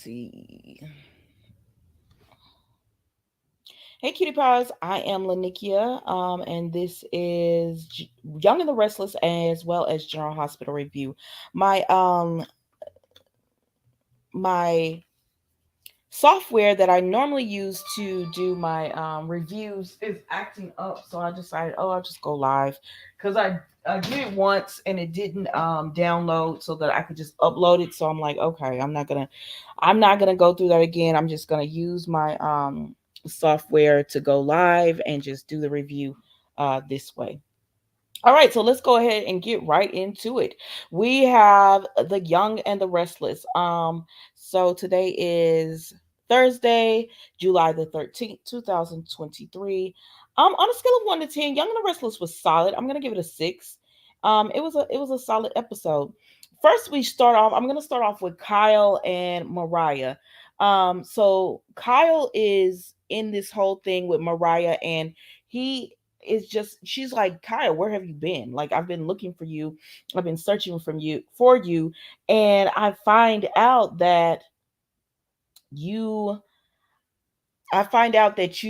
see. Hey, cutie pies. I am Lanikia, and this is Young and the Restless, as well as General Hospital Review. My my software that I normally use to do my reviews is acting up, so I decided, oh, I'll just go live because I did it once and it didn't download so that I could just upload it. So I'm like, okay, I'm not gonna go through that again. I'm just gonna use my software to go live and just do the review this way. All right, so let's go ahead and get right into it. We have The Young and the Restless. So today is Thursday, July the 13th, 2023. On a scale of 1 to 10, Young and the Restless was solid. I'm going to give it a 6. It was a solid episode. First we start off, I'm going to start off with Kyle and Mariah. So Kyle is in this whole thing with Mariah, and he is just, she's like, Kyle, where have you been? Like, I've been looking for you. I've been searching for you. And you I find out that you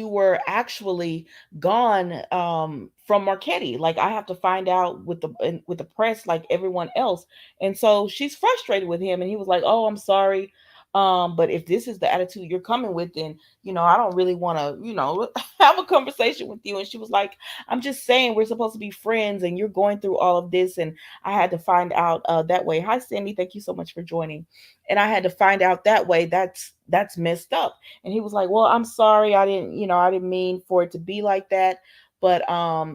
were actually gone from Marquetti. Like, I have to find out with the press like everyone else. And so she's frustrated with him, and he was like, "Oh, I'm sorry. But if this is the attitude you're coming with, then I don't really want to, have a conversation with you." And she was like, "I'm just saying we're supposed to be friends, and you're going through all of this, and I had to find out that way." Hi, Sandy. Thank you so much for joining. And I had to find out that way. That's messed up. And he was like, "Well, I'm sorry. I didn't mean for it to be like that." But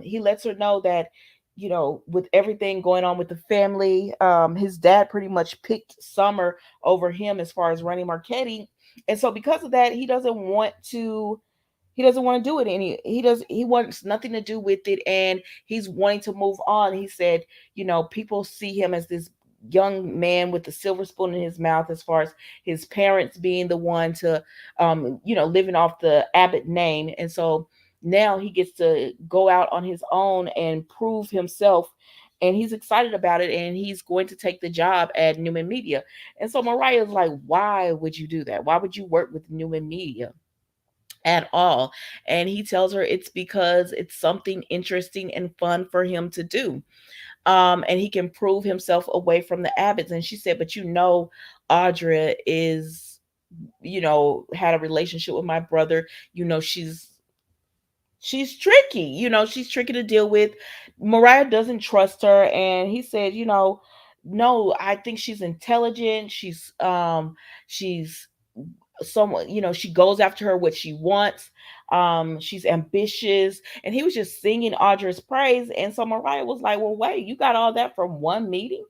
he lets her know that, with everything going on with the family, his dad pretty much picked Summer over him as far as running Marquetti. And so because of that, he doesn't want to do it any he wants nothing to do with it, and he's wanting to move on. He said, people see him as this young man with the silver spoon in his mouth, as far as his parents being the one to living off the Abbott name. And so now he gets to go out on his own and prove himself, and he's excited about it, and he's going to take the job at Newman Media. And so Mariah's like, "Why would you do that? Why would you work with Newman Media at all?" And he tells her it's because it's something interesting and fun for him to do. And he can prove himself away from the Abbotts. And she said, "But Audra is, had a relationship with my brother. She's tricky. She's tricky to deal with." Mariah doesn't trust her, and he said, "No, I think she's intelligent. She's someone, she goes after her what she wants. She's ambitious." And he was just singing Audra's praise. And so Mariah was like, "Well, wait, you got all that from one meeting?"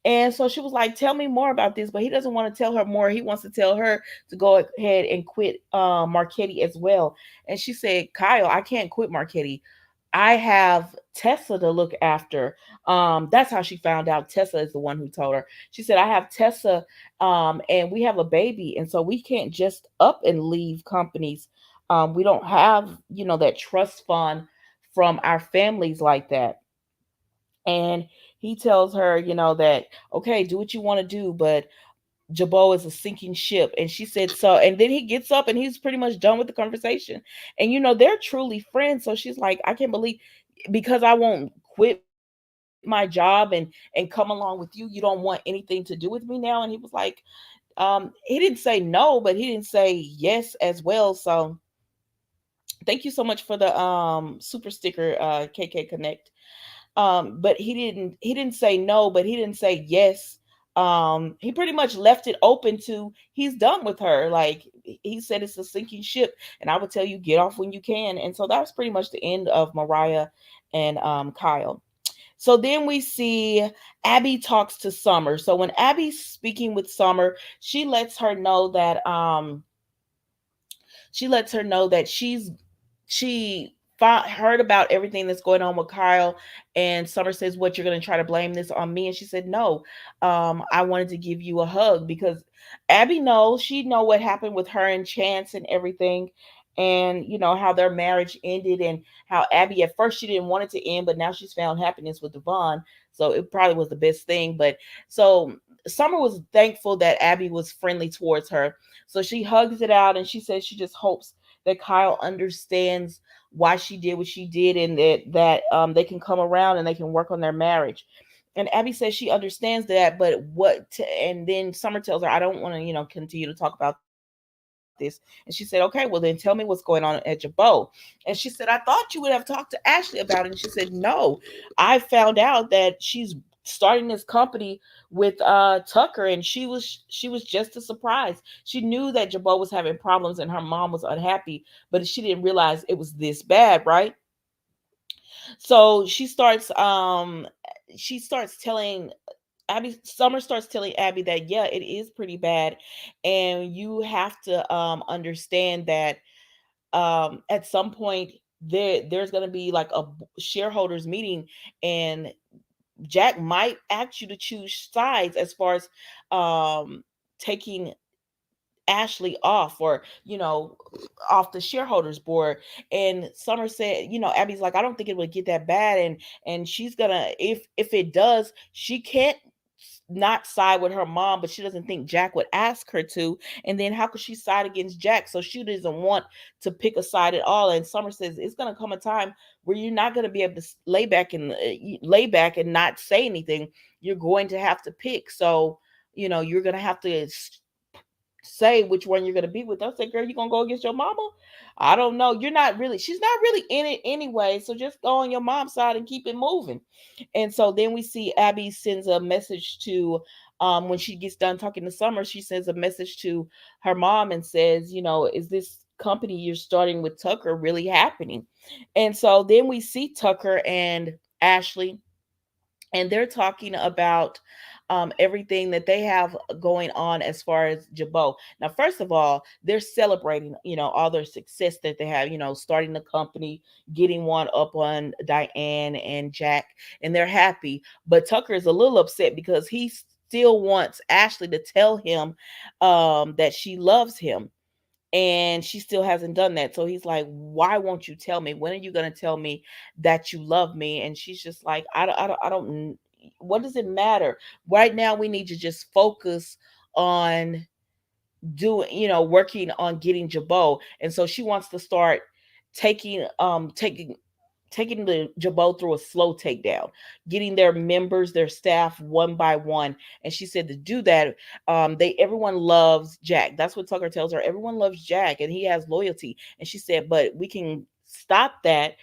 And so she was like, "Tell me more about this." But he doesn't want to tell her more. He wants to tell her to go ahead and quit Marquetti as well. And she said, "Kyle, I can't quit Marquetti. I have Tessa to look after." That's how she found out. Tessa is the one who told her. She said, "I have Tessa, and we have a baby, and so we can't just up and leave companies. We don't have, that trust fund from our families like that." And he tells her, that, "Okay, do what you want to do, but Jabot is a sinking ship." And she said so. And then he gets up and he's pretty much done with the conversation. And they're truly friends. So she's like, "I can't believe, because I won't quit my job and come along with you, you don't want anything to do with me now." And he was like, he didn't say no, but he didn't say yes as well. So thank you so much for the super sticker, KK Connect. But he didn't say no, but he didn't say yes. He pretty much left it open to, he's done with her. Like, he said it's a sinking ship, and I would tell you, get off when you can. And so that's pretty much the end of Mariah and Kyle. So then we see Abby talks to Summer. So when Abby's speaking with Summer, she lets her know that she heard about everything that's going on with Kyle. And Summer says, "What, you're going to try to blame this on me?" And she said, "No, I wanted to give you a hug because Abby knows, she know what happened with her and Chance and everything, and how their marriage ended, and how Abby, at first, she didn't want it to end, but now she's found happiness with Devon, so it probably was the best thing." But so Summer was thankful that Abby was friendly towards her. So she hugs it out and she says she just hopes that Kyle understands why she did what she did, and that they can come around and they can work on their marriage. And Abby says she understands that, but and then Summer tells her, I don't want to, continue to talk about this. And she said, okay, well, then tell me what's going on at Jabot. And she said, I thought you would have talked to Ashley about it. And she said, no, I found out that she's starting this company with Tucker, and she was just a surprise. She knew that Jabot was having problems and her mom was unhappy, but she didn't realize it was this bad, right? So she starts telling Abby Summer starts telling Abby that yeah, it is pretty bad, and you have to understand that at some point there's going to be like a shareholders meeting, and Jack might ask you to choose sides as far as taking Ashley off, or off the shareholders board. And Summer said, Abby's like, I don't think it would get that bad, and she's gonna, if it does, she can't not side with her mom, but she doesn't think Jack would ask her to. And then how could she side against Jack? So she doesn't want to pick a side at all. And Summer says it's gonna come a time where you're not gonna be able to lay back and not say anything. You're going to have to pick. So you're gonna have to say which one you're going to be with. They'll say, girl, you going to go against your mama? I don't know. She's not really in it anyway. So just go on your mom's side and keep it moving. And so then we see Abby sends a message to, when she gets done talking to Summer, she sends a message to her mom and says, is this company you're starting with Tucker really happening? And so then we see Tucker and Ashley, and they're talking about everything that they have going on as far as Jabot. Now, first of all, they're celebrating, all their success that they have, starting the company, getting one up on Diane and Jack, and they're happy. But Tucker is a little upset because he still wants Ashley to tell him that she loves him, and she still hasn't done that. So he's like, why won't you tell me? When are you going to tell me that you love me? And she's just like, I don't, what does it matter? Right now we need to just focus on working on getting Jabot. And so she wants to start taking taking the Jabot through a slow takedown, getting their members, their staff one by one. And she said to do that, everyone loves Jack. That's what Tucker tells her. Everyone loves Jack, and he has loyalty. And she said, but we can stop that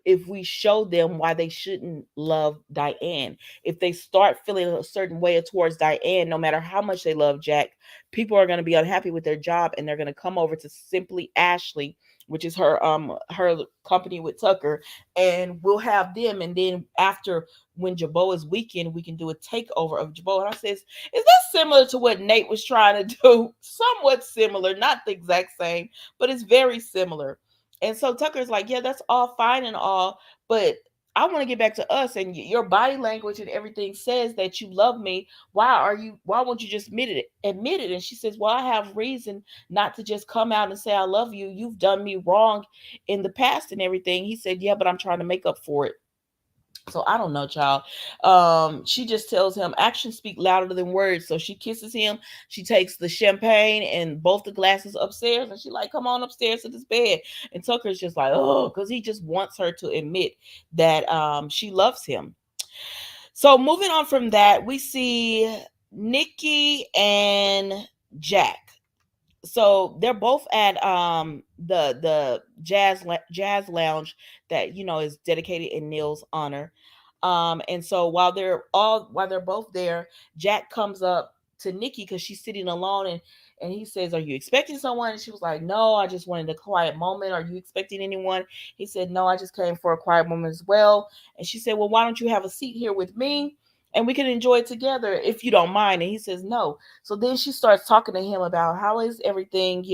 if we show them why they shouldn't love Diane. If they start feeling a certain way towards Diane, no matter how much they love Jack, people are going to be unhappy with their job, and they're going to come over to Simply Ashley, which is her company with Tucker, and we'll have them. And then after, when Jabot is weakened, we can do a takeover of Jabot. And I says, is that similar to what Nate was trying to do? Somewhat similar, not the exact same, but it's very similar. And so Tucker's like, yeah, that's all fine and all, but I want to get back to us, and your body language and everything says that you love me. Why won't you just admit it? And she says, well, I have reason not to just come out and say I love you. You've done me wrong in the past and everything. He said, yeah, but I'm trying to make up for it. So I don't know, child. She just tells him actions speak louder than words. So she kisses him. She takes the champagne and both the glasses upstairs, and she like, come on upstairs to this bed. And Tucker's just like, oh, because he just wants her to admit that she loves him. So moving on from that, we see Nikki and Jack. So they're both at the jazz lounge that is dedicated in Neil's honor. And so while they're both there, Jack comes up to Nikki because she's sitting alone, and he says, are you expecting someone? And she was like, no, I just wanted a quiet moment. Are you expecting anyone? He said, no, I just came for a quiet moment as well. And she said, well, why don't you have a seat here with me and we can enjoy it together if you don't mind? And he says, no. So then she starts talking to him about how is everything,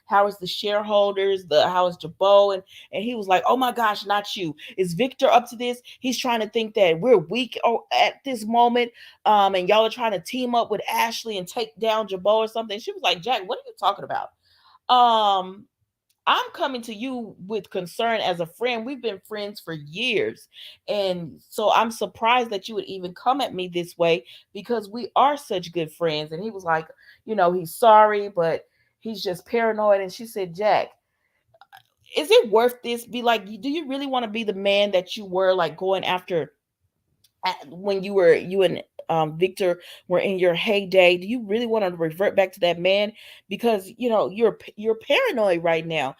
how is the shareholders, how is Jabot, and he was like, oh my gosh, not you. Is Victor up to this? He's trying to think that we're weak at this moment, and y'all are trying to team up with Ashley and take down Jabot or something. She was like, Jack, what are you talking about? Um, I'm coming to you with concern as a friend. We've been friends for years. And so I'm surprised that you would even come at me this way because we are such good friends. And he was like, he's sorry, but he's just paranoid. And she said, Jack, is it worth this? Be like, do you really want to be the man that you were, like, going after when you and Victor were in your heyday? Do you really want to revert back to that man? Because you're paranoid right now,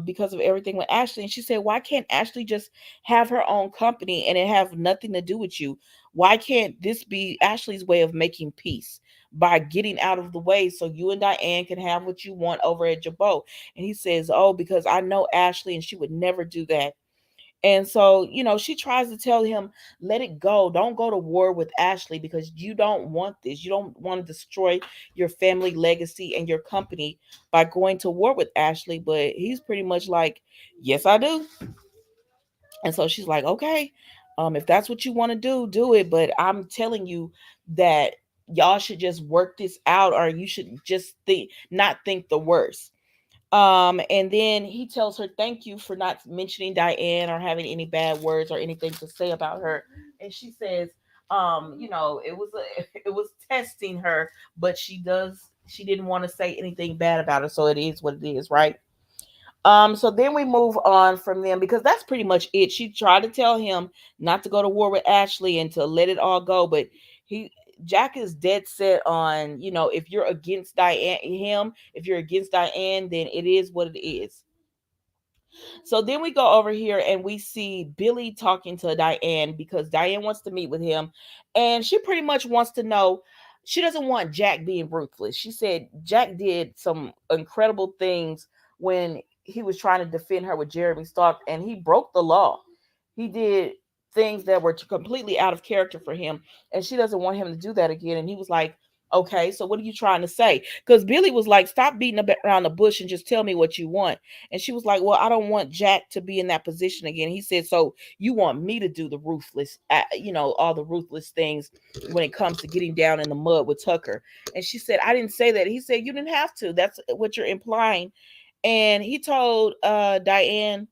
because of everything with Ashley. And she said, why can't Ashley just have her own company and it have nothing to do with you? Why can't this be Ashley's way of making peace? By getting out of the way so you and Diane can have what you want over at Jabot. And he says, oh, because I know Ashley and she would never do that. And so, she tries to tell him, let it go. Don't go to war with Ashley because you don't want this. You don't want to destroy your family legacy and your company by going to war with Ashley. But he's pretty much like, yes, I do. And so she's like, okay, if that's what you want to do it. But I'm telling you that y'all should just work this out, or you should just not think the worst. And then he tells her, thank you for not mentioning Diane or having any bad words or anything to say about her. And she says, it was testing her, but she didn't want to say anything bad about her. So it is what it is, right? So then we move on from them because that's pretty much it. She tried to tell him not to go to war with Ashley and to let it all go, but he Jack is dead set on, if you're against if you're against Diane, then it is what it is. So then we go over here and we see Billy talking to Diane because Diane wants to meet with him. And she pretty much wants to know, she doesn't want Jack being ruthless. She said Jack did some incredible things when he was trying to defend her with Jeremy Stark, and he broke the law. He did things that were completely out of character for him, and she doesn't want him to do that again. And he was like, okay, so what are you trying to say? Because Billy was like, stop beating around the bush and just tell me what you want. And she was like, well, I don't want Jack to be in that position again. He said, so you want me to do the ruthless, all the ruthless things when it comes to getting down in the mud with Tucker. And she said, I didn't say that. He said, you didn't have to. That's what you're implying. And he told Diane,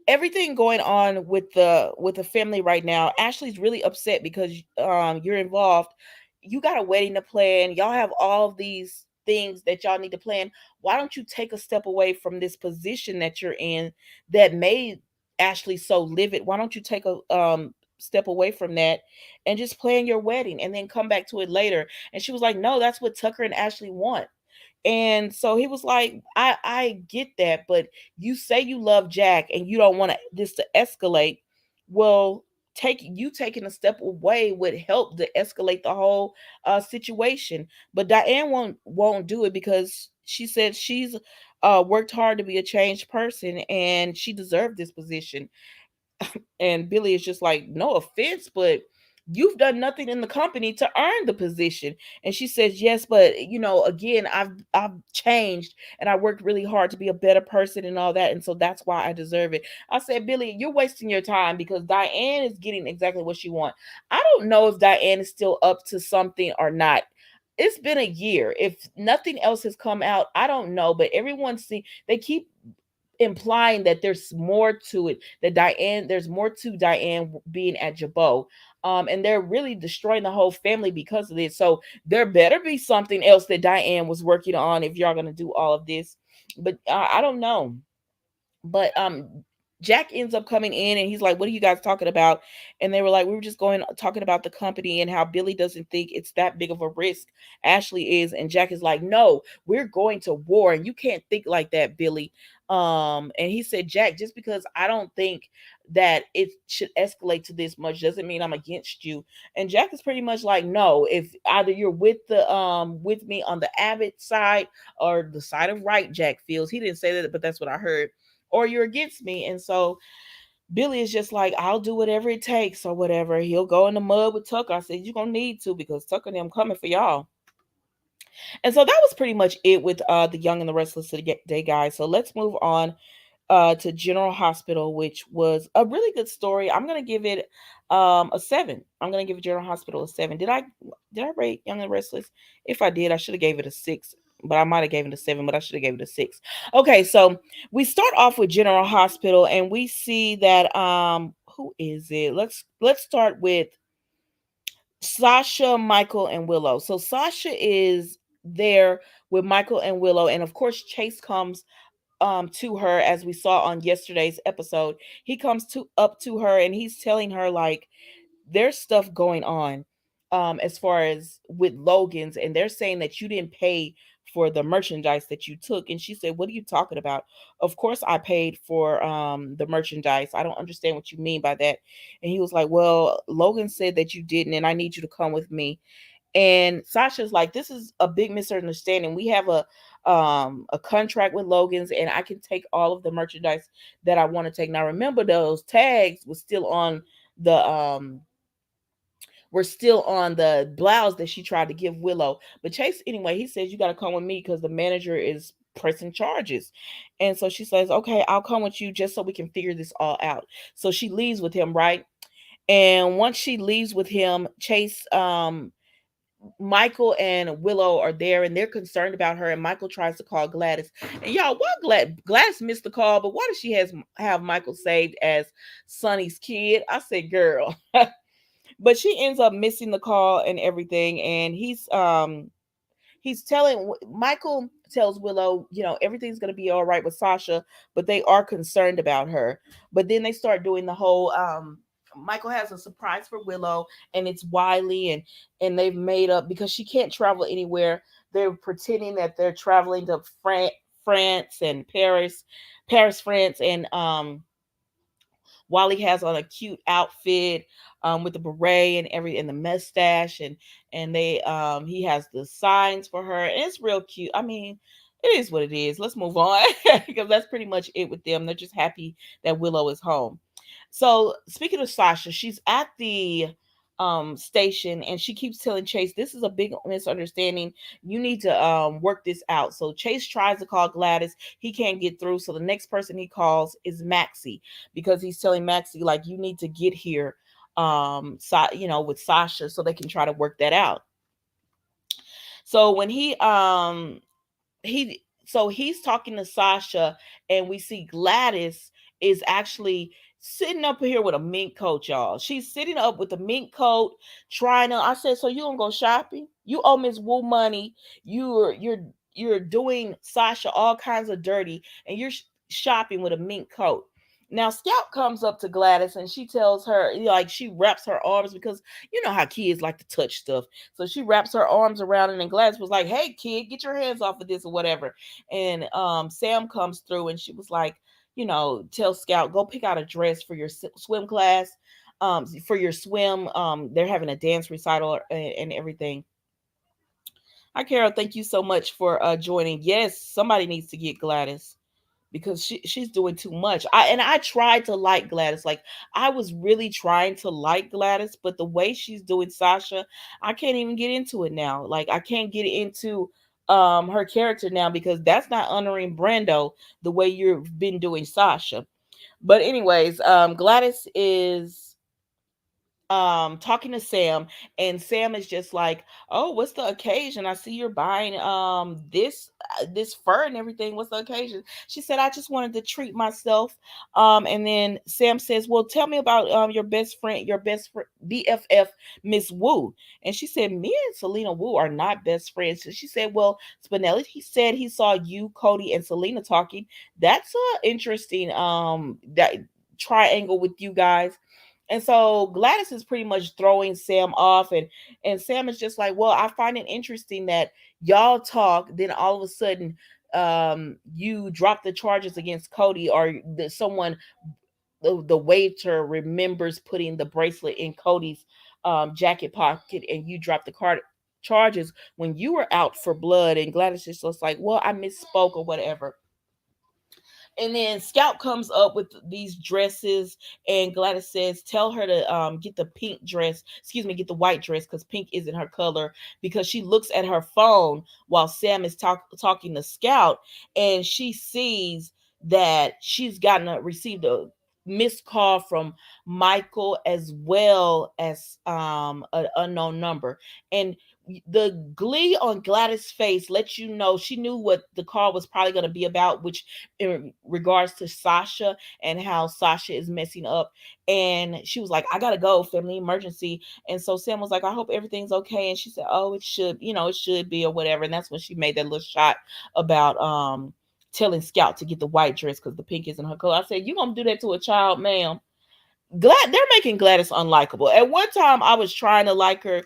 everything going on with the family right now, Ashley's really upset because you're involved. You got a wedding to plan. Y'all have all of these things that y'all need to plan. Why don't you take a step away from this position that you're in that made Ashley so livid? Why don't you take a step away from that and just plan your wedding and then come back to it later? And she was like, no, that's what Tucker and Ashley want. And so he was like, I get that, but you say you love Jack and you don't want this to escalate. Well, taking a step away would help to escalate the whole situation. But Diane won't do it because she said she's worked hard to be a changed person and she deserved this position. And Billy is just like, no offense, but you've done nothing in the company to earn the position. And she says, yes, but again, I've changed and I worked really hard to be a better person and all that. And so that's why I deserve it. I said, Billy, you're wasting your time because Diane is getting exactly what she wants. I don't know if Diane is still up to something or not. It's been a year. If nothing else has come out, I don't know. But they keep implying that there's more to it, there's more to Diane being at Jabot. And they're really destroying the whole family because of this. So there better be something else that Diane was working on if y'all gonna do all of this. But I don't know. But Jack ends up coming in and he's like, what are you guys talking about? And they were like, we were just going talking about the company and how Billy doesn't think it's that big of a risk. Ashley is. And Jack is like, no, we're going to war and you can't think like that, Billy. And he said, Jack, just because I don't think that it should escalate to this much doesn't mean I'm against you. And Jack is pretty much like, no, if either you're with me on the Abbott side or the side of right, Jack feels. He didn't say that, but that's what I heard, or you're against me. And so Billy is just like, I'll do whatever it takes or whatever. He'll go in the mud with Tucker. I said, you're going to need to because Tucker and them coming for y'all. And so that was pretty much it with the Young and the Restless Today, guys. So let's move on to General Hospital, which was a really good story. I'm going to give it a 7. I'm going to give General Hospital a 7. Did I rate Young and Restless? If I did, I should have gave it a 6. but I might have gave it a 7, but I should have gave it a 6. Okay, so we start off with General Hospital, and we see that who is it? Let's start with Sasha, Michael, and Willow. So Sasha is there with Michael and Willow, and of course Chase comes to her, as we saw on yesterday's episode. He comes to up to her, and he's telling her like there's stuff going on as far as with Logan's, and they're saying that you didn't pay for the merchandise that you took. And she said, what are you talking about? Of course I paid for the merchandise. I don't understand what you mean by that. And he was like, well, Logan said that you didn't, and I need you to come with me. And Sasha's like, this is a big misunderstanding. We have a contract with Logan's, and I can take all of the merchandise that I want to take. Now remember, those tags was still on the blouse that she tried to give Willow. But Chase, anyway, he says, you got to come with me because the manager is pressing charges. And so she says, okay, I'll come with you just so we can figure this all out. So she leaves with him, right? And once she leaves with him, Chase, Michael and Willow are there, and they're concerned about her. And Michael tries to call Gladys. And y'all, why Gladys missed the call, but why does she have Michael saved as Sonny's kid? I said, girl. But she ends up missing the call and everything. And he's telling Michael tells Willow, everything's gonna be all right with Sasha, but they are concerned about her. But then they start doing the whole Michael has a surprise for Willow, and it's Wiley, and they've made up because she can't travel anywhere. They're pretending that they're traveling to France and Paris, France, and Wally has on a cute outfit with the beret and the mustache, and they he has the signs for her, and it's real cute. I mean, it is what it is. Let's move on because that's pretty much it with them. They're just happy that Willow is home. So speaking of Sasha, she's at the station, and she keeps telling Chase, this is a big misunderstanding. You need to work this out. So Chase tries to call Gladys. He can't get through. So the next person he calls is Maxie, because he's telling Maxie, like, you need to get here with Sasha so they can try to work that out. So when he's talking to Sasha, and we see Gladys is actually sitting up here with a mink coat, y'all. She's sitting up with a mink coat, trying to. I said, so you gonna go shopping? You owe Miss Wu money. You're doing Sasha all kinds of dirty, and you're shopping with a mink coat. Now Scout comes up to Gladys, and she tells her, like, she wraps her arms, because you know how kids like to touch stuff. So she wraps her arms around it, and Gladys was like, hey kid, get your hands off of this or whatever. And Sam comes through, and she was like, tell Scout, go pick out a dress for your swim class, for your swim. They're having a dance recital and everything. Hi Carol, thank you so much for joining. Yes, somebody needs to get Gladys, because she's doing too much. I tried to like Gladys. Like, I was really trying to like Gladys, but the way she's doing Sasha, I can't even get into it now. Like, I can't get into her character now, because that's not honoring Brando the way you've been doing Sasha. But anyways, Gladys is talking to Sam, and Sam is just like, oh, what's the occasion? I see you're buying this fur and everything. What's the occasion? She said, I just wanted to treat myself. And then Sam says, well, tell me about your best friend, BFF, Miss Wu. And she said, me and Selena Wu are not best friends. And she said, well, Spinelli, he said he saw you, Cody, and Selena talking. That's a interesting that triangle with you guys. And so Gladys is pretty much throwing Sam off, and Sam is just like, well, I find it interesting that y'all talk, then all of a sudden you drop the charges against Cody, or the waiter remembers putting the bracelet in Cody's jacket pocket, and you drop the charges when you were out for blood. And Gladys just looks like, well, I misspoke or whatever. And then Scout comes up with these dresses, and Gladys says, tell her to get the pink dress, get the white dress, because pink isn't her color, because she looks at her phone while Sam is talking to Scout, and she sees that she's received a missed call from Michael, as well as an unknown number. And the glee on Gladys' face lets you know she knew what the call was probably going to be about, which in regards to Sasha and how Sasha is messing up. And she was like, I gotta go, family emergency. And so Sam was like, I hope everything's okay. And she said, oh, it should, it should be or whatever. And that's when she made that little shot about telling Scout to get the white dress because the pink isn't her color. I said, you gonna do that to a child, ma'am? They're making Gladys unlikable. At one time I was trying to like her,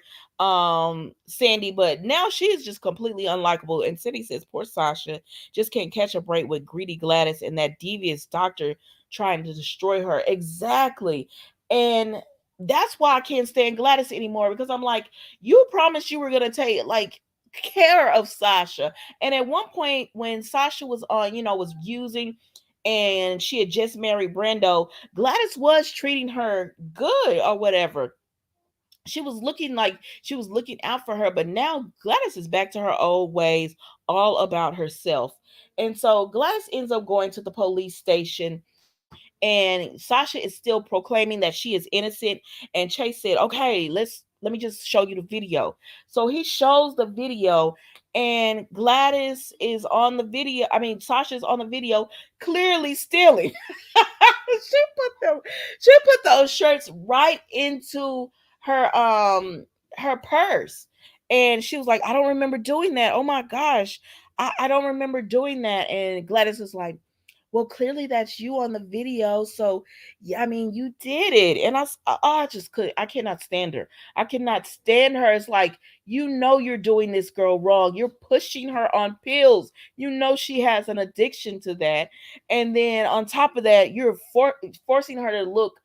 Sandy, but now she is just completely unlikable. And Cindy says poor Sasha just can't catch a break with greedy Gladys and that devious doctor trying to destroy her. Exactly. And that's why I can't stand Gladys anymore, because I'm like, you promised you were gonna take like care of Sasha. And at one point when Sasha was on, was using, and she had just married Brando, Gladys was treating her good or whatever. She was looking like she was looking out for her, but now Gladys is back to her old ways, all about herself. And so Gladys ends up going to the police station, and Sasha is still proclaiming that she is innocent. And Chase said, okay, let me just show you the video. So he shows the video, and Gladys is on the video. I mean, Sasha's on the video, clearly stealing. Them she put those shirts right into her purse. And she was like, I don't remember doing that. Oh my gosh. I don't remember doing that. And Gladys was like, well, clearly that's you on the video. So, yeah, I mean, you did it. And I just could, I cannot stand her. I cannot stand her. It's like, you're doing this girl wrong. You're pushing her on pills. She has an addiction to that. And then on top of that, you're forcing her to look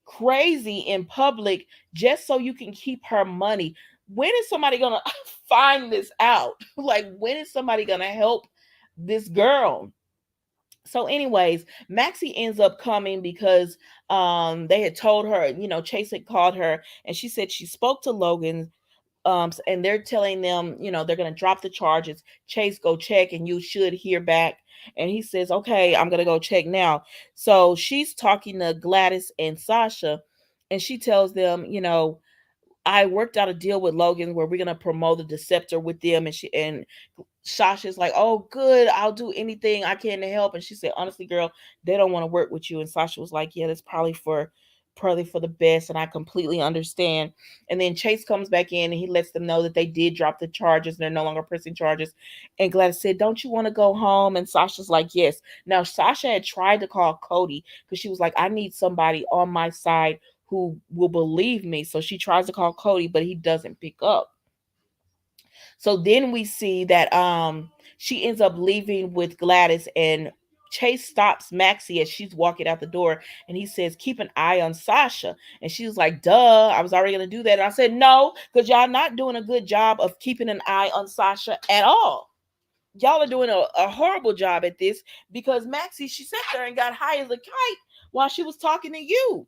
crazy in public just so you can keep her money. When is somebody going to find this out? Like, when is somebody going to help this girl? So anyways, Maxie ends up coming because they had told her, Chase had called her, and she said she spoke to Logan, and they're telling them, they're going to drop the charges. Chase, go check and you should hear back. And he says, okay, I'm going to go check now. So she's talking to Gladys and Sasha, and she tells them, I worked out a deal with Logan where we're going to promote the Deceptor with them. And Sasha's like, oh, good. I'll do anything I can to help. And she said, honestly, girl, they don't want to work with you. And Sasha was like, yeah, that's probably for the best. And I completely understand. And then Chase comes back in and he lets them know that they did drop the charges and they're no longer pressing charges. And Gladys said, don't you want to go home? And Sasha's like, yes. Now, Sasha had tried to call Cody because she was like, I need somebody on my side who will believe me. So she tries to call Cody, but he doesn't pick up. So then we see that she ends up leaving with Gladys, and Chase stops Maxie as she's walking out the door, and he says, keep an eye on Sasha. And she was like, duh, I was already gonna do that. And I said, no, because y'all not doing a good job of keeping an eye on Sasha at all. Y'all are doing a horrible job at this, because Maxie, she sat there and got high as a kite while she was talking to you.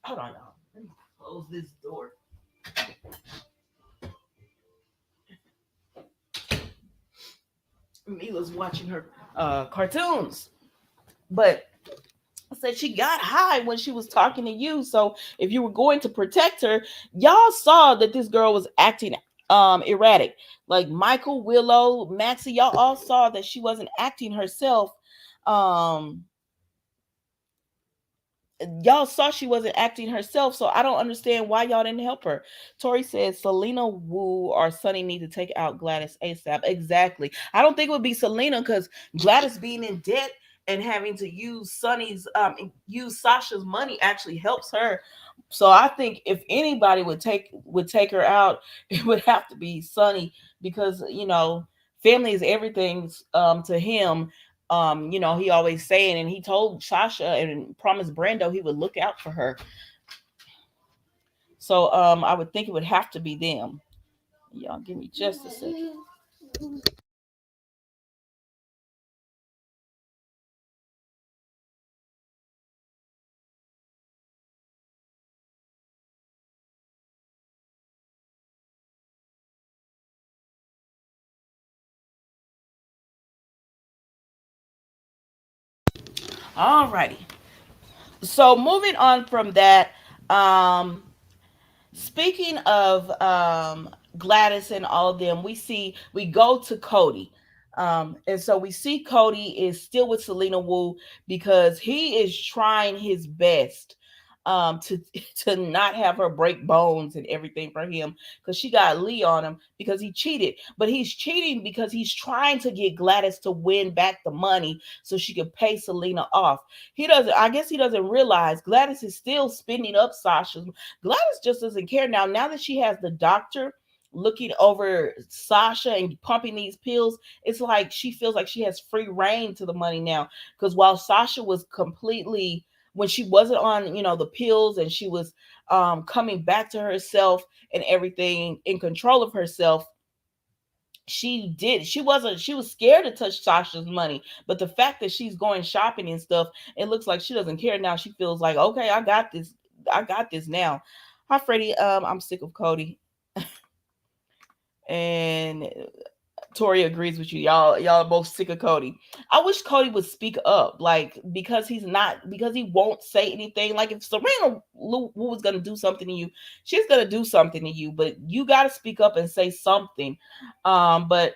Hold on, y'all. Let me close this door. Mila's watching her cartoons. But I said she got high when she was talking to you. So if you were going to protect her, y'all saw that this girl was acting erratic. Like Michael, Willow, Maxie, y'all all saw that she wasn't acting herself. Um y'all saw she wasn't acting herself, so I don't understand why y'all didn't help her. Tori says Selena, Wu, or Sunny need to take out Gladys ASAP. Exactly. I don't think it would be Selena, because Gladys being in debt and having to use Sasha's money actually helps her. So I think if anybody would take her out, it would have to be Sunny, because family is everything to him. He always saying, and he told Sasha and promised Brando he would look out for her. So I would think it would have to be them. Y'all give me just a second. Alrighty. So moving on from that, speaking of Gladys and all of them, we go to Cody. And so we see Cody is still with Selena Wu because he is trying his best to to not have her break bones and everything for him because she got Lee on him because he cheated. But he's cheating because he's trying to get Gladys to win back the money so she could pay Selena off. He doesn't, I guess he doesn't realize Gladys is still spending up Sasha's. Gladys just doesn't care now that she has the doctor looking over Sasha and pumping these pills. It's like she feels like she has free reign to the money now. Because while Sasha was completely, when she wasn't on, the pills, and she was coming back to herself and everything, in control of herself, she was scared to touch Sasha's money. But the fact that she's going shopping and stuff, it looks like she doesn't care now. She feels like, okay, I got this now. Hi, Freddie. I'm sick of Cody. And Tori agrees with you. Y'all are both sick of Cody. I wish Cody would speak up, like, because he won't say anything. Like, if Serena Wu was gonna do something to you, she's gonna do something to you, but you gotta speak up and say something. But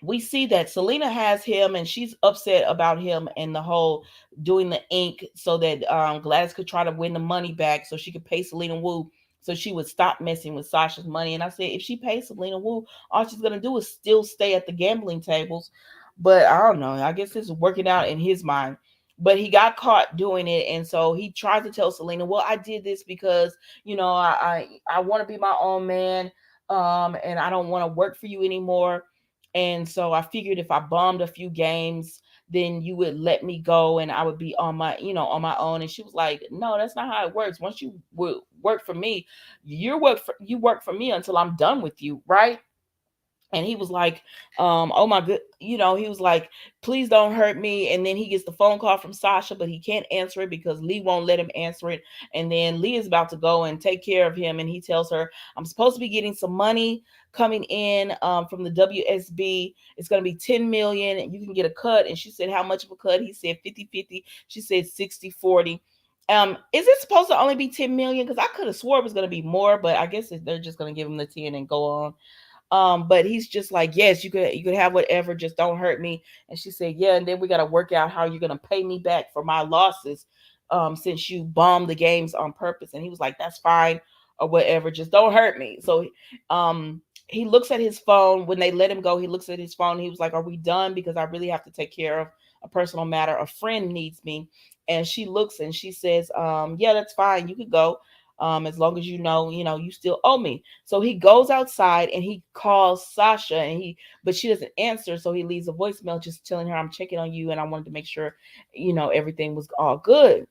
we see that Selena has him and she's upset about him and the whole doing the ink so that Gladys could try to win the money back so she could pay Selena Wu so she would stop messing with Sasha's money. And I said, if she pays Selena Wu, all she's going to do is still stay at the gambling tables. But I don't know. I guess this is working out in his mind. But he got caught doing it. And so he tried to tell Selena, well, I did this because, I want to be my own man. And I don't want to work for you anymore, and so I figured if I bombed a few games, then you would let me go and I would be on my own. And she was like, no, that's not how it works. Once you work for me, you work for me until I'm done with you, right? And he was like, oh my good, he was like, please don't hurt me. And then he gets the phone call from Sasha, but he can't answer it because Lee won't let him answer it. And then Lee is about to go and take care of him, and he tells her, I'm supposed to be getting some money coming in from the WSB. It's going to be 10 million and you can get a cut. And she said, how much of a cut? He said 50-50. She said 60-40. Is it supposed to only be 10 million? Because I could have swore it was going to be more, but I guess they're just going to give him the 10 and go on. But he's just like, yes, you could have whatever, just don't hurt me. And she said, yeah, and then we got to work out how you're gonna pay me back for my losses, since you bombed the games on purpose. And he was like, that's fine, or whatever, just don't hurt me. So he looks at his phone when they let him go. He looks at his phone. He was like, are we done? Because I really have to take care of a personal matter. A friend needs me. And she looks and she says, yeah, that's fine, you could go, as long as you still owe me. So he goes outside and he calls Sasha, but she doesn't answer. So he leaves a voicemail just telling her, I'm checking on you and I wanted to make sure, everything was all good.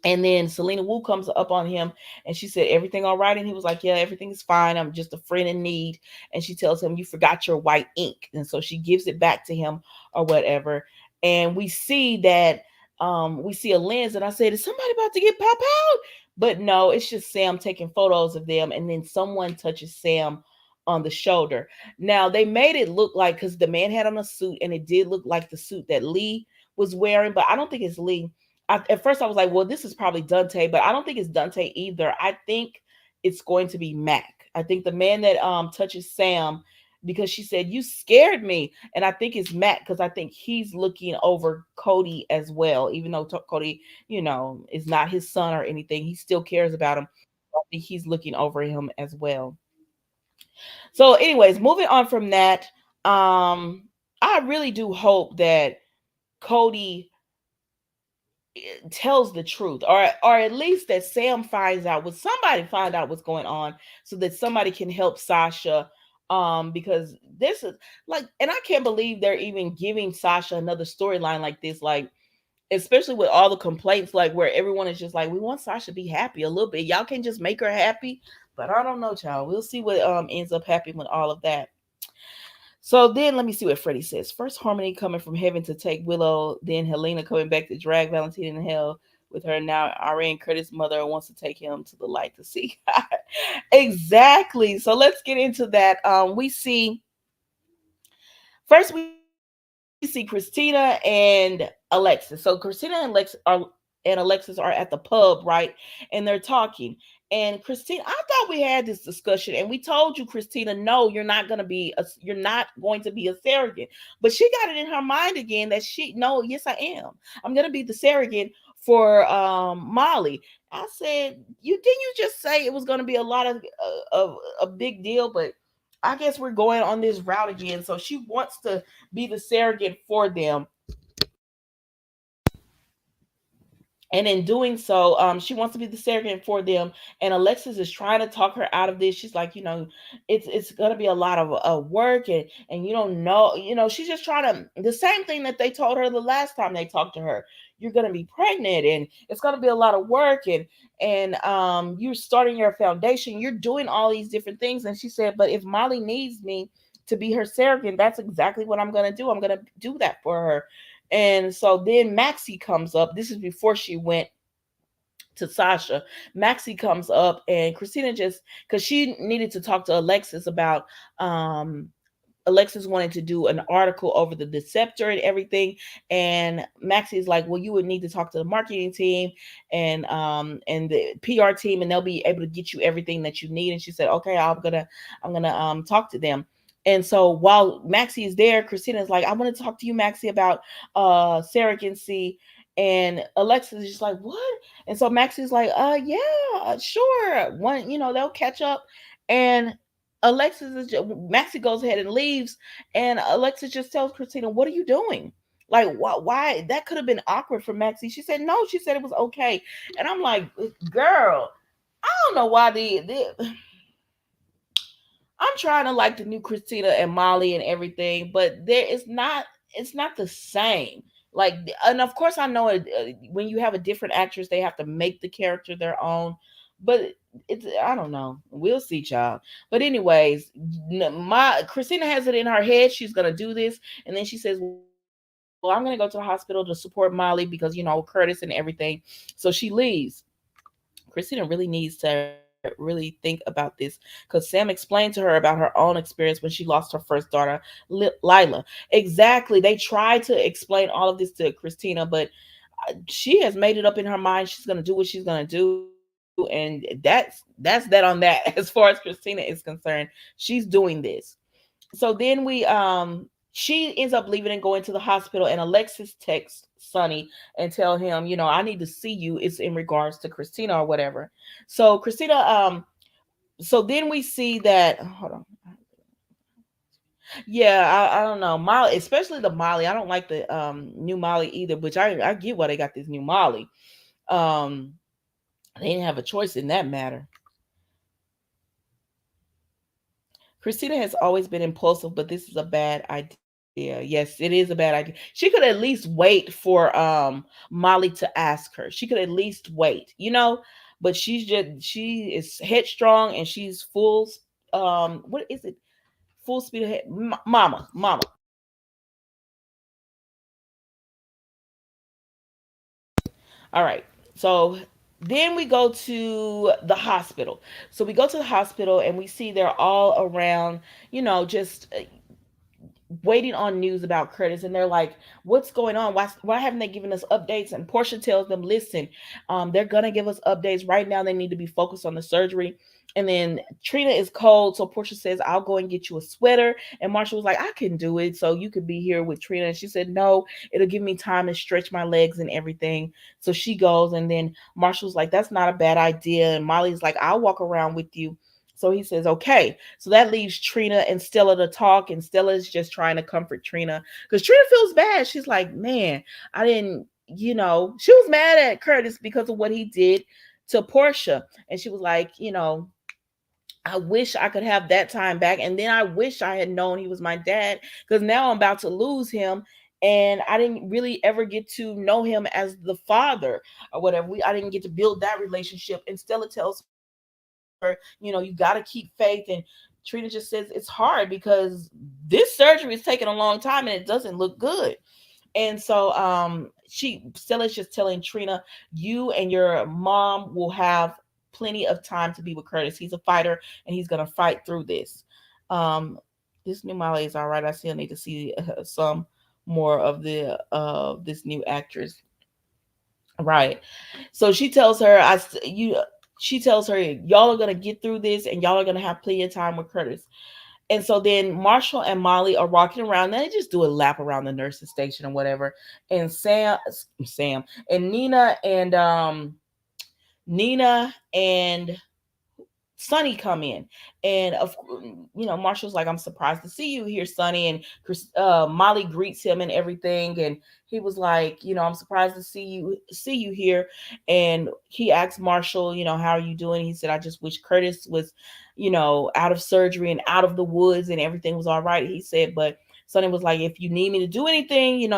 And then Selena Wu comes up on him and she said, everything all right? And he was like, yeah, everything is fine. I'm just a friend in need. And she tells him, you forgot your white ink. And so she gives it back to him or whatever. And we see that we see a lens. And I said, is somebody about to get pop out? But no, it's just Sam taking photos of them. And then someone touches Sam on the shoulder. Now they made it look like, because the man had on a suit and it did look like the suit that Lee was wearing, but I don't think it's Lee. At first I was like, well, this is probably Dante, but I don't think it's Dante either. I think it's going to be Mac. I think the man that touches Sam, because she said, you scared me. And I think it's Mac because I think he's looking over Cody as well. Even though Cody, is not his son or anything, he still cares about him. I think he's looking over him as well. So, anyways, moving on from that, I really do hope that Cody tells the truth, or at least that Sam finds out, what somebody find out what's going on so that somebody can help Sasha, because this is like, and I can't believe they're even giving Sasha another storyline like this, like, especially with all the complaints, like, where everyone is just like, we want Sasha to be happy a little bit, y'all can just make her happy. But I don't know, child, we'll see what ends up happening with all of that. So then let me see what Freddie says. First Harmony coming from heaven to take Willow, then Helena coming back to drag Valentine in hell with her. Now Irene Curtis' mother wants to take him to the light to see God. Exactly. So let's get into that. We see first we see Christina and Alexis. So Christina and Alexis are at the pub, right? And they're talking. And Christina, I thought we had this discussion, and we told you, Christina, no, you're not going to be a surrogate. But she got it in her mind again that no, yes, I am. I'm gonna be the surrogate for Molly. I said, you just say it was gonna be a lot of a big deal, but I guess we're going on this route again. So she wants to be the surrogate for them, and in doing so, she wants to be the surrogate for them. And Alexis is trying to talk her out of this. She's like, it's gonna be a lot of work, and you don't know, she's just trying to, the same thing that they told her the last time they talked to her. You're gonna be pregnant, and it's gonna be a lot of work, and you're starting your foundation. You're doing all these different things. And she said, but if Molly needs me to be her surrogate, that's exactly what I'm gonna do. I'm gonna do that for her. And so then Maxie comes up. This is before she went to Sasha. Maxie comes up, and Christina, just because she needed to talk to Alexis about Alexis wanted to do an article over the Deceptor and everything. And Maxie's like, well, you would need to talk to the marketing team and the PR team, and they'll be able to get you everything that you need. And she said, okay, I'm gonna talk to them. And so while Maxie is there, Christina's like, I want to talk to you, Maxie, about surrogacy. And Alexis is just like, what? And so Maxie's like, yeah, sure. One, they'll catch up. And Maxie goes ahead and leaves, and Alexis just tells Christina, "What are you doing? Like, why? That could have been awkward for Maxie." She said, "No." She said it was okay, and I'm like, "Girl, I don't know why I'm trying to like the new Christina and Molly and everything, but there is not. It's not the same." Like, and of course, I know it, when you have a different actress, they have to make the character their own. But it's, I don't know. We'll see, child. But anyways, my Christina has it in her head she's gonna do this, and then she says, "Well, I'm gonna go to the hospital to support Molly because Curtis and everything." So she leaves. Christina really needs to really think about this, because Sam explained to her about her own experience when she lost her first daughter, Lila. Exactly. They tried to explain all of this to Christina, but she has made it up in her mind she's going to do what she's going to do, and that's that on that. As far as Christina is concerned, she's doing this. So then she ends up leaving and going to the hospital, and Alexis texts Sonny and tell him, I need to see you. It's in regards to Christina or whatever. So Christina, so then we see that, hold on. Yeah, I don't know. Molly, especially the Molly. I don't like the new Molly either, which I get why they got this new Molly. Um they didn't have a choice in that matter. Christina has always been impulsive, but this is a bad idea. Yes, it is a bad idea. She could at least wait for Molly to ask her. She could at least wait. But she is headstrong, and she's what is it? Full speed ahead. Mama. All right. So then we go to the hospital. So we go to the hospital, and we see they're all around, just waiting on news about Curtis, and they're like, "What's going on? Why haven't they given us updates?" And Portia tells them, "Listen, they're gonna give us updates right now. They need to be focused on the surgery." And then Trina is cold, so Portia says, "I'll go and get you a sweater." And Marsha was like, "I can do it, so you could be here with Trina." And she said, "No, it'll give me time to stretch my legs and everything." So she goes, and then Marsha was like, "That's not a bad idea." And Molly's like, "I'll walk around with you." So he says, okay. So that leaves Trina and Stella to talk. And Stella is just trying to comfort Trina because Trina feels bad. She's like, man, I didn't, she was mad at Curtis because of what he did to Portia. And she was like, I wish I could have that time back. And then I wish I had known he was my dad, because now I'm about to lose him. And I didn't really ever get to know him as the father or whatever. I didn't get to build that relationship. And Stella tells her, you got to keep faith. And Trina just says it's hard because this surgery is taking a long time and it doesn't look good. And so Stella's just telling Trina, you and your mom will have plenty of time to be with Curtis. He's a fighter, and he's gonna fight through this. Um, this new Molly is all right. I still need to see some more of the this new actress. Right. So she tells her, she tells her, y'all are gonna get through this and y'all are gonna have plenty of time with Curtis. And so then Marshall and Molly are walking around. They just do a lap around the nurse's station or whatever. And Sam and Nina and Sonny come in, and Marshall's like, "I'm surprised to see you here, Sonny." And Molly greets him and everything, and he was like, "I'm surprised to see you here." And he asked Marshall, "How are you doing?" He said, "I just wish Curtis was, out of surgery and out of the woods and everything was all right." He said, but Sonny was like, "If you need me to do anything, you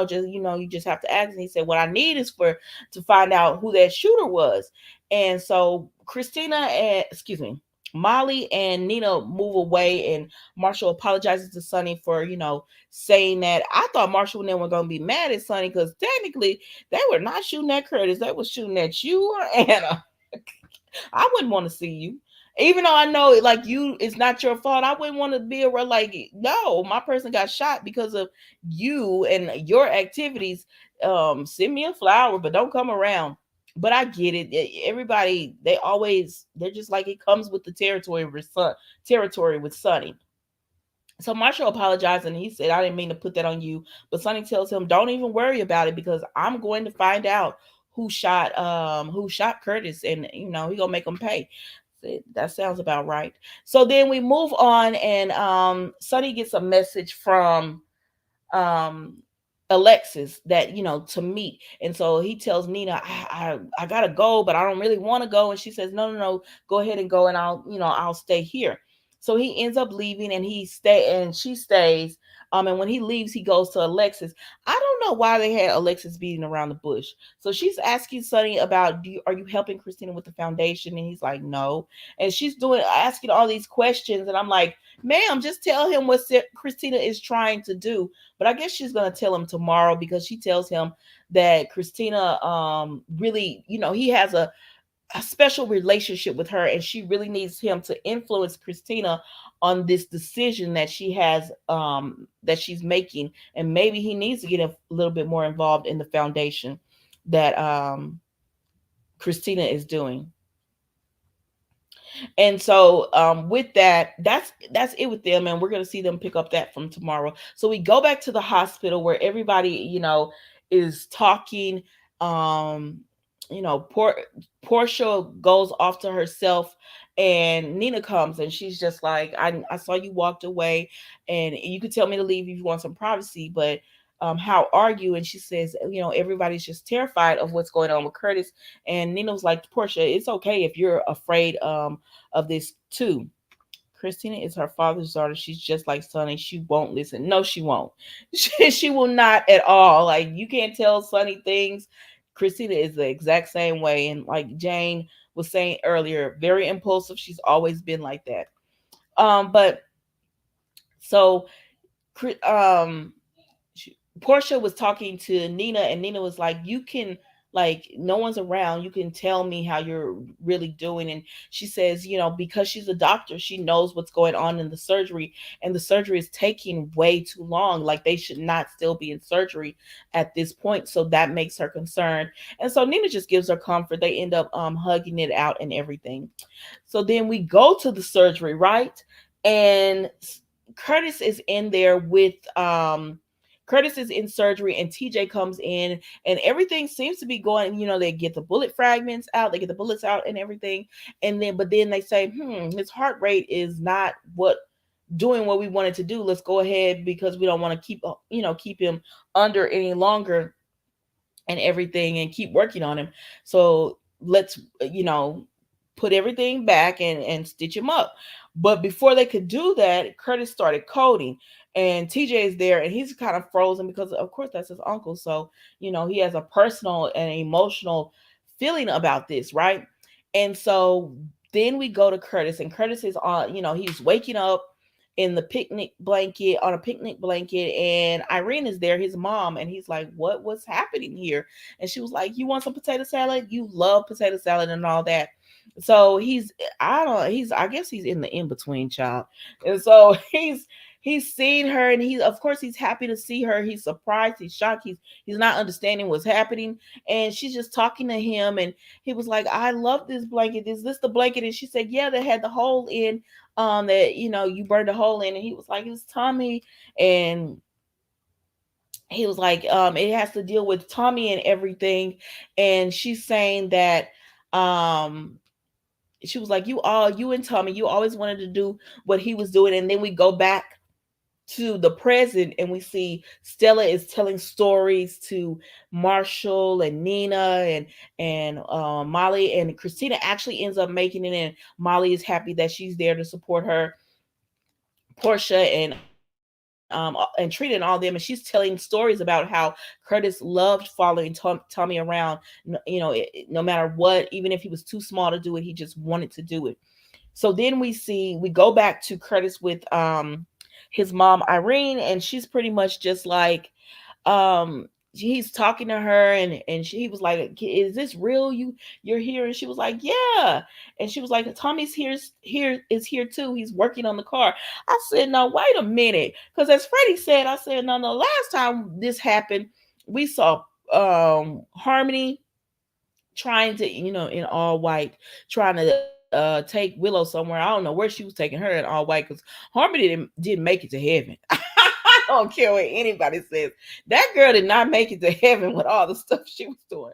just have to ask." And he said, "What I need is for to find out who that shooter was." And so Molly and Nina move away, and Marshall apologizes to Sonny for, saying that. I thought Marshall and them were going to be mad at Sonny because technically they were not shooting at Curtis. They were shooting at you or Anna. I wouldn't want to see you. Even though I know like it's not your fault, I wouldn't want to be around like, no, my person got shot because of you and your activities. Send me a flower, but don't come around. But I get it. Everybody, they're just like, it comes with the territory with Sonny. So Marshall apologized and he said, "I didn't mean to put that on you." But Sonny tells him, "Don't even worry about it because I'm going to find out who shot Curtis, and he gonna make him pay." That sounds about right. So then we move on, and Sonny gets a message from um Alexis that to meet. And so he tells Nina, I gotta go, but I don't really want to go. And she says, "No, no, no, go ahead and go, and I'll stay here." So he ends up leaving, and she stays. And when he leaves, he goes to Alexis. I don't know why they had Alexis beating around the bush. So she's asking Sonny about, are you helping Christina with the foundation? And he's like, "No." And she's asking all these questions, and I'm like, "Ma'am, just tell him what Christina is trying to do." But I guess she's gonna tell him tomorrow, because she tells him that Christina really, he has a special relationship with her, and she really needs him to influence Christina on this decision that she's making. And maybe he needs to get a little bit more involved in the foundation that Christina is doing. And so with that's it with them, and we're going to see them pick up that from tomorrow. So we go back to the hospital where everybody is talking. um Portia goes off to herself, and Nina comes, and she's just like, I saw you walked away, and you could tell me to leave if you want some privacy, but how are you?" And she says, "Everybody's just terrified of what's going on with Curtis." And Nina was like, "Portia, it's okay if you're afraid of this too. Christina is her father's daughter. She's just like Sonny. She won't listen." No, she won't. She will not at all. Like, you can't tell Sonny things. Christina is the exact same way. And like Jane was saying earlier, very impulsive. She's always been like that. But so um Portia was talking to Nina, and Nina was like, "You can, like, no one's around. You can tell me how you're really doing." And she says, because she's a doctor, she knows what's going on in the surgery, and the surgery is taking way too long. Like, they should not still be in surgery at this point. So that makes her concerned. And so Nina just gives her comfort. They end up hugging it out and everything. So then we go to the surgery, right? And Curtis is in there with Curtis is in surgery, and TJ comes in, and everything seems to be going, they get the bullet fragments out, they get the bullets out and everything. But then they say, his heart rate is not doing what we wanted to do. Let's go ahead, because we don't want to keep him under any longer and everything, and keep working on him. So let's, put everything back and stitch him up. But before they could do that, Curtis started coding, and TJ is there, and he's kind of frozen because, of course, that's his uncle. So, he has a personal and emotional feeling about this, right? And so then we go to Curtis, and Curtis is on, he's waking up in the picnic blanket on a picnic blanket, and Irene is there, his mom, and he's like, what's happening here? And she was like, "You want some potato salad? You love potato salad and all that." So I guess he's in the in-between, child. And so he's seen her, and he, of course, he's happy to see her. He's surprised, he's shocked, he's not understanding what's happening. And she's just talking to him, and he was like, I love this blanket. Is this the blanket? And she said, yeah, that had the hole in, that, you burned a hole in. And he was like, it's Tommy. And he was like, it has to deal with Tommy and everything. And she's saying that, um she was like, you and Tommy, you always wanted to do what he was doing. And then we go back to the present, and we see Stella is telling stories to Marshall and Nina and Molly, and Christina actually ends up making it, and Molly is happy that she's there to support her, Portia and Trina and all them, and she's telling stories about how Curtis loved following Tommy around, no matter what, even if he was too small to do it, he just wanted to do it. So then we go back to Curtis with his mom Irene, and she's pretty much just like, he's talking to her, and he was like, is this real, you're here? And she was like, yeah. And she was like, Tommy's here too, he's working on the car. I said, no, wait a minute, because as Freddie said, I said, no, last time this happened, we saw Harmony trying to, in all white, trying to take Willow somewhere. I don't know where she was taking her in all white, because Harmony didn't make it to heaven. I don't care what anybody says. That girl did not make it to heaven with all the stuff she was doing.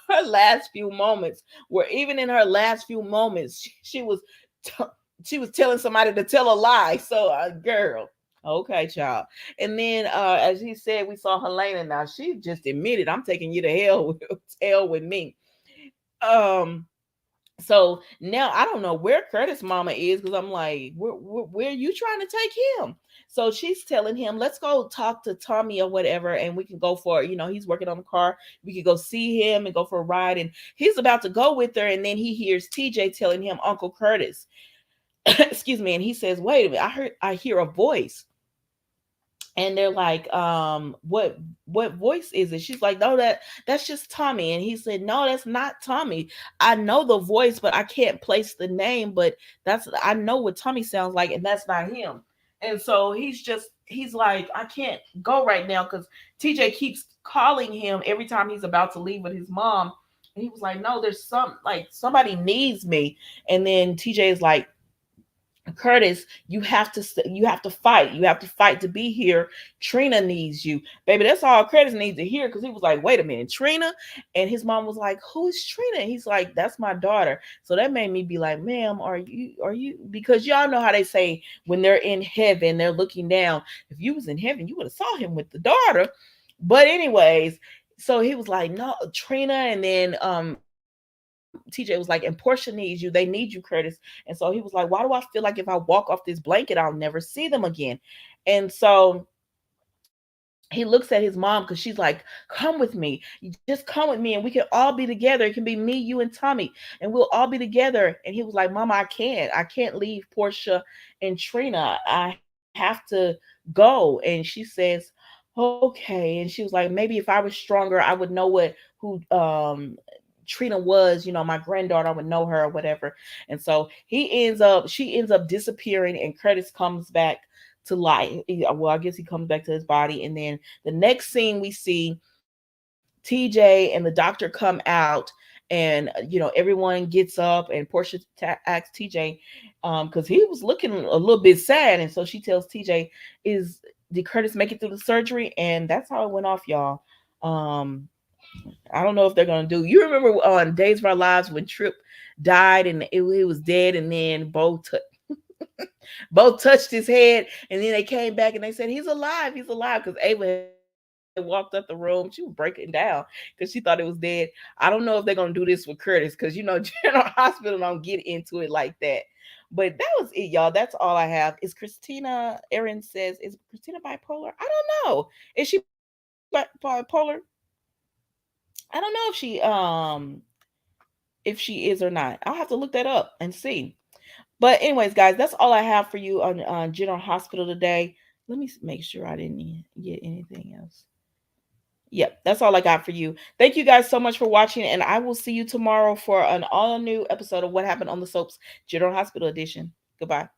Her last few moments were, even in her last few moments, t- she was telling somebody to tell a lie. So, girl, okay, child. And then, as he said, we saw Helena. Now she just admitted, I'm taking you to hell with hell with me. Um, so now I don't know where Curtis' mama is, because I'm like, where are you trying to take him? So she's telling him, let's go talk to Tommy or whatever, and we can go for, he's working on the car. We could go see him and go for a ride. And he's about to go with her, and then he hears TJ telling him Uncle Curtis, excuse me, and he says, wait a minute, I hear a voice. And they're like, what voice is it? She's like, no, that's just Tommy. And he said, no, that's not Tommy. I know the voice, but I can't place the name. But I know what Tommy sounds like, and that's not him. And so he's like, I can't go right now, because TJ keeps calling him every time he's about to leave with his mom. And he was like, no, there's somebody needs me. And then TJ is like, Curtis, you have to fight. You have to fight to be here. Trina needs you, baby. That's all Curtis needs to hear, because he was like, wait a minute, Trina. And his mom was like, who is Trina? And he's like, that's my daughter. So that made me be like, ma'am, are you because y'all know how they say when they're in heaven, they're looking down. If you was in heaven, you would have saw him with the daughter. But anyways, so he was like, no, Trina. And then TJ was like, and Portia needs you. They need you, Curtis. And so he was like, why do I feel like if I walk off this blanket, I'll never see them again? And so he looks at his mom, because she's like, come with me. You just come with me, and we can all be together. It can be me, you, and Tommy, and we'll all be together. And he was like, Mama, I can't leave Portia and Trina. I have to go. And she says, okay. And she was like, maybe if I was stronger, I would know who Trina was, my granddaughter, I would know her or whatever. And so she ends up disappearing, and Curtis comes back to life. Well, I guess he comes back to his body. And then the next scene, we see TJ and the doctor come out, and everyone gets up, and Portia asks TJ, because he was looking a little bit sad. And so she tells TJ, is did Curtis make it through the surgery? And that's how it went off, y'all. um I don't know if they're gonna do. You remember on Days of Our Lives when Trip died, and he was dead, and then both touched his head, and then they came back and they said he's alive, because Ava had walked up the room. She was breaking down because she thought it was dead. I don't know if they're gonna do this with Curtis, because General Hospital don't get into it like that. But that was it, y'all. That's all I have. Is Christina? Erin says, is Christina bipolar? I don't know. Is she bipolar? I don't know if she is or not. I'll have to look that up and see. But anyways, guys, that's all I have for you on General Hospital today. Let me make sure I didn't get anything else. Yep, that's all I got for you. Thank you guys so much for watching, and I will see you tomorrow for an all new episode of What Happened on the Soaps General Hospital edition. Goodbye.